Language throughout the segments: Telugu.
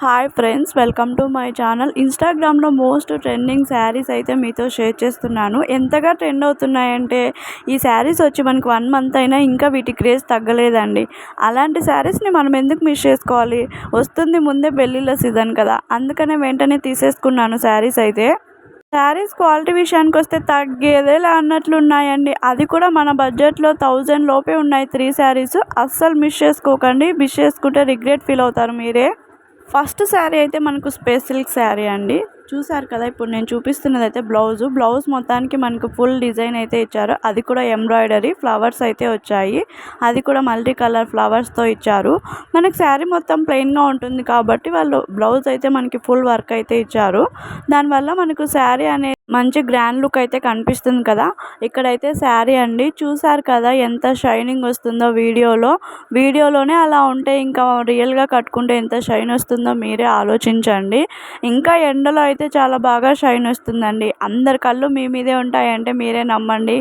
Hi friends, welcome to my channel. ఇన్స్టాగ్రామ్లో మోస్ట్ ట్రెండింగ్ శారీస్ అయితే మీతో షేర్ చేస్తున్నాను. ఎంతగా ట్రెండ్ అవుతున్నాయంటే ఈ శారీస్ వచ్చి మనకు 1 మంత్ అయినా ఇంకా వీటి క్రేజ్ తగ్గలేదండి. అలాంటి శారీస్ని మనం ఎందుకు మిస్ చేసుకోవాలి? వస్తుంది ముందే పెళ్ళిళ్ళ సీజన్ కదా, అందుకనే వెంటనే తీసేసుకున్నాను శారీస్ అయితే. శారీస్ క్వాలిటీ విషయానికి వస్తే తగ్గేదేలా అన్నట్లు ఉన్నాయండి. అది కూడా మన బడ్జెట్లో 1000 లోపే ఉన్నాయి 3 శారీస్. అస్సలు మిస్ చేసుకోకండి. మిస్ చేసుకుంటే రిగ్రెట్ ఫీల్ అవుతారు మీరే. ఫస్ట్ శారీ అయితే మనకు స్పేస్ సిల్క్ శారీ అండి. చూసారు కదా, ఇప్పుడు నేను చూపిస్తున్నది అయితే బ్లౌజ్ మొత్తానికి మనకు ఫుల్ డిజైన్ అయితే ఇచ్చారు. అది కూడా ఎంబ్రాయిడరీ ఫ్లవర్స్ అయితే వచ్చాయి. అది కూడా మల్టీ కలర్ ఫ్లవర్స్తో ఇచ్చారు. మనకి శారీ మొత్తం ప్లెయిన్గా ఉంటుంది కాబట్టి వాళ్ళు బ్లౌజ్ అయితే మనకి ఫుల్ వర్క్ అయితే ఇచ్చారు. దానివల్ల మనకు శారీ అనే మంచి గ్రాండ్ లుక్ అయితే కనిపిస్తుంది కదా. ఇక్కడైతే శారీ అండి, చూసారు కదా ఎంత షైనింగ్ వస్తుందో వీడియోలోనే అలా ఉంటే ఇంకా రియల్గా కట్టుకుంటే ఎంత షైన్ వస్తుందో మీరే ఆలోచించండి. ఇంకా ఎండలో అయితే చాలా బాగా షైన్ వస్తుందండి. అందరి కళ్ళు మీ మీదే ఉంటాయంటే మీరే నమ్మండి.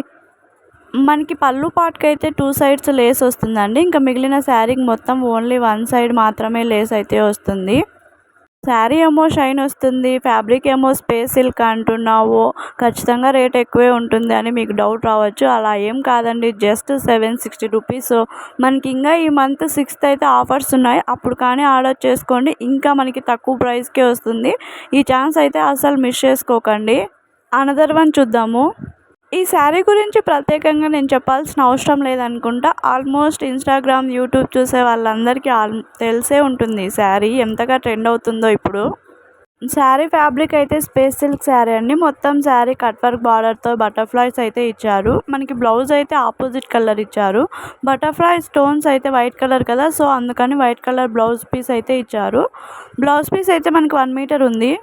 మనకి పళ్ళు పార్ట్కి అయితే 2 సైడ్స్ లేస్ వస్తుందండి. ఇంకా మిగిలిన శారీకి మొత్తం ఓన్లీ 1 సైడ్ మాత్రమే లేస్ అయితే వస్తుంది. శారీ ఏమో షైన్ వస్తుంది, ఫ్యాబ్రిక్ ఏమో స్పేస్ సిల్క్ అంటున్నావు, ఖచ్చితంగా రేట్ ఎక్కువే ఉంటుంది అని మీకు డౌట్ రావచ్చు. అలా ఏం కాదండి, జస్ట్ 760 రూపీస్. మనకి ఇంకా ఈ మంత్ 6th అయితే ఆఫర్స్ ఉన్నాయి. అప్పుడు కానీ ఆర్డర్ చేసుకోండి, ఇంకా మనకి తక్కువ ప్రైస్కే వస్తుంది. ఈ ఛాన్స్ అయితే అసలు మిస్ చేసుకోకండి. అనదర్ వన్ చూద్దాము. ఈ శారీ గురించి ప్రత్యేకంగా నేను చెప్పాల్సిన అవసరం లేదనుకుంటా. ఆల్మోస్ట్ ఇన్స్టాగ్రామ్, యూట్యూబ్ చూసే వాళ్ళందరికీ తెలిసే ఉంటుంది ఈ శారీ ఎంతగా ట్రెండ్ అవుతుందో ఇప్పుడు. శారీ ఫ్యాబ్రిక్ అయితే స్పేస్ సిల్క్ శారీ అండి. మొత్తం శారీ కట్ వర్క్ బార్డర్తో బటర్ఫ్లైస్ అయితే ఇచ్చారు. మనకి బ్లౌజ్ అయితే ఆపోజిట్ కలర్ ఇచ్చారు. బటర్ఫ్లై స్టోన్స్ అయితే వైట్ కలర్ కదా, సో అందుకని వైట్ కలర్ బ్లౌజ్ పీస్ అయితే ఇచ్చారు. బ్లౌజ్ పీస్ అయితే మనకి 1 మీటర్ ఉంది.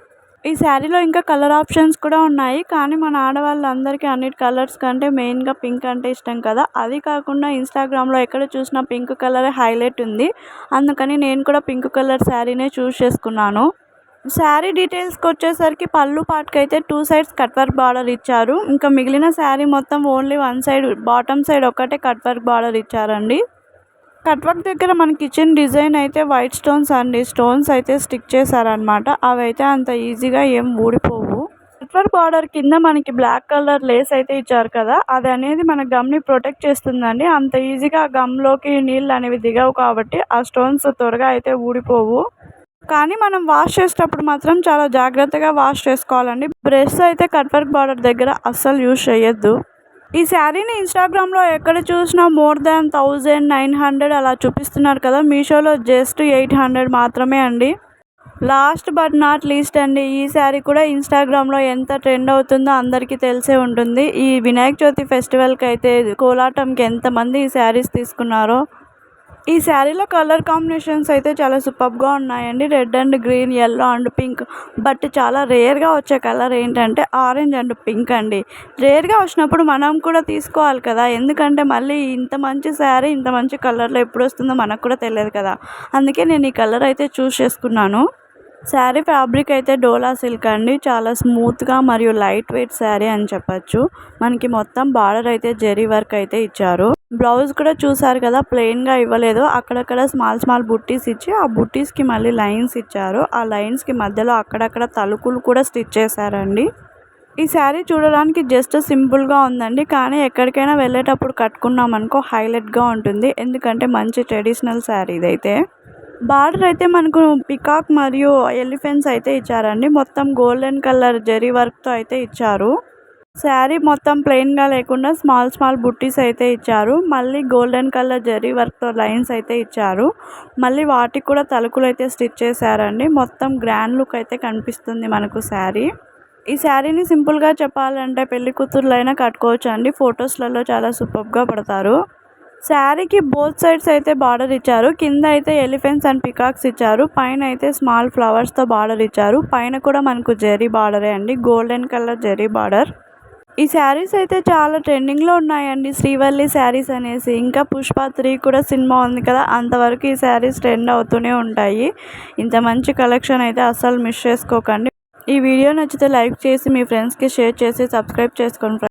ఈ శారీలో ఇంకా కలర్ ఆప్షన్స్ కూడా ఉన్నాయి, కానీ మన ఆడవాళ్ళందరికీ అన్నిటి కలర్స్ కంటే మెయిన్గా పింక్ అంటే ఇష్టం కదా. అది కాకుండా ఇన్స్టాగ్రామ్లో ఎక్కడ చూసినా పింక్ కలర్ హైలైట్ ఉంది. అందుకని నేను కూడా పింక్ కలర్ శారీనే చూస్ చేసుకున్నాను. శారీ డీటెయిల్స్కి వచ్చేసరికి పళ్ళు పార్ట్కి అయితే 2 సైడ్స్ కట్ వర్క్ బార్డర్ ఇచ్చారు. ఇంకా మిగిలిన శారీ మొత్తం ఓన్లీ 1 సైడ్, బాటమ్ సైడ్ ఒక్కటే కట్ వర్క్ బార్డర్ ఇచ్చారండి. కట్ వర్క్ దగ్గర మనకి ఇచ్చిన డిజైన్ అయితే వైట్ స్టోన్స్ అండి. స్టోన్స్ అయితే స్టిక్ చేశారనమాట. అవి అయితే అంత ఈజీగా ఏం ఊడిపోవు. కట్ వర్క్ బార్డర్ కింద మనకి బ్లాక్ కలర్ లేస్ అయితే ఇచ్చారు కదా, అది అనేది మన గమ్ని ప్రొటెక్ట్ చేస్తుందండి. అంత ఈజీగా గమ్లోకి నీళ్ళు అనేవి దిగవు కాబట్టి ఆ స్టోన్స్ త్వరగా అయితే ఊడిపోవు. కానీ మనం వాష్ చేసేటప్పుడు మాత్రం చాలా జాగ్రత్తగా వాష్ చేసుకోవాలండి. బ్రష్ అయితే కట్ వర్క్ బార్డర్ దగ్గర అస్సలు యూజ్ చేయొద్దు. ఈ శారీని ఇన్స్టాగ్రామ్లో ఎక్కడ చూసినా మోర్ దాన్ 1900 అలా చూపిస్తున్నారు కదా. మీషోలో జస్ట్ 800 మాత్రమే అండి. లాస్ట్ బట్ నాట్ లీస్ట్ అండి, ఈ శారీ కూడా ఇన్స్టాగ్రామ్లో ఎంత ట్రెండ్ అవుతుందో అందరికీ తెలిసే ఉంటుంది. ఈ వినాయక చవితి ఫెస్టివల్కి అయితే కోలాటంకి ఎంతమంది ఈ శారీస్ తీసుకున్నారో. ఈ శారీలో కలర్ కాంబినేషన్స్ అయితే చాలా సూపర్గా ఉన్నాయండి. Red and green, yellow and pink. But చాలా రేర్గా వచ్చే కలర్ ఏంటంటే ఆరెంజ్ అండ్ పింక్ అండి. రేర్గా వచ్చినప్పుడు మనం కూడా తీసుకోవాలి కదా, ఎందుకంటే మళ్ళీ ఇంత మంచి శారీ ఇంత మంచి కలర్లో ఎప్పుడు వస్తుందో మనకు కూడా తెలియదు కదా. అందుకే నేను ఈ కలర్ అయితే చూస్ చేసుకున్నాను. శారీ ఫ్యాబ్రిక్ అయితే డోలా సిల్క్ అండి. చాలా స్మూత్గా మరియు లైట్ వెయిట్ శారీ అని చెప్పచ్చు. మనకి మొత్తం బార్డర్ అయితే జెరీ వర్క్ అయితే ఇచ్చారు. బ్లౌజ్ కూడా చూసారు కదా, ప్లెయిన్గా ఇవ్వలేదు. అక్కడక్కడ స్మాల్ బుట్టీస్ ఇచ్చి ఆ బుట్టీస్కి మళ్ళీ లైన్స్ ఇచ్చారు. ఆ లైన్స్కి మధ్యలో అక్కడక్కడ తలుకులు కూడా స్టిచ్ చేశారండి. ఈ శారీ చూడడానికి జస్ట్ సింపుల్గా ఉందండి, కానీ ఎక్కడికైనా వెళ్ళేటప్పుడు కట్టుకున్నాం అనుకో హైలైట్గా ఉంటుంది. ఎందుకంటే మంచి ట్రెడిషనల్ శారీ ఇదైతే. బార్డర్ అయితే మనకు పికాక్ మరియు ఎలిఫెంట్స్ అయితే ఇచ్చారండి. మొత్తం గోల్డెన్ కలర్ జెరీ వర్క్తో అయితే ఇచ్చారు. శారీ మొత్తం ప్లెయిన్గా లేకుండా స్మాల్ బుట్టీస్ అయితే ఇచ్చారు. మళ్ళీ గోల్డెన్ కలర్ జెరీ వర్క్తో లైన్స్ అయితే ఇచ్చారు. మళ్ళీ వాటికి కూడా తలుకులు అయితే స్టిచ్ చేశారండి. మొత్తం గ్రాండ్ లుక్ అయితే కనిపిస్తుంది మనకు శారీ. ఈ శారీని సింపుల్గా చెప్పాలంటే పెళ్లి కూతుర్లైనా కట్టుకోవచ్చు అండి. ఫొటోస్లలో చాలా సూపర్గా పడతారు. శారీకి బోత్ సైడ్స్ అయితే బార్డర్ ఇచ్చారు. కింద అయితే ఎలిఫెంట్స్ అండ్ పికాక్స్ ఇచ్చారు. పైన అయితే స్మాల్ ఫ్లవర్స్తో బార్డర్ ఇచ్చారు. పైన కూడా మనకు జెరీ బార్డరే అండి, గోల్డెన్ కలర్ జెరీ బార్డర్. ఈ శారీస్ అయితే చాలా ట్రెండింగ్లో ఉన్నాయండి. శ్రీవల్లి శారీస్ అనేసి, ఇంకా పుష్ప 3 కూడా సినిమా ఉంది కదా, అంతవరకు ఈ శారీస్ ట్రెండ్ అవుతూనే ఉంటాయి. ఇంత మంచి కలెక్షన్ అయితే అస్సలు మిస్ చేసుకోకండి. ఈ వీడియో నచ్చితే లైక్ చేసి మీ ఫ్రెండ్స్కి షేర్ చేసి సబ్స్క్రైబ్ చేసుకోండి.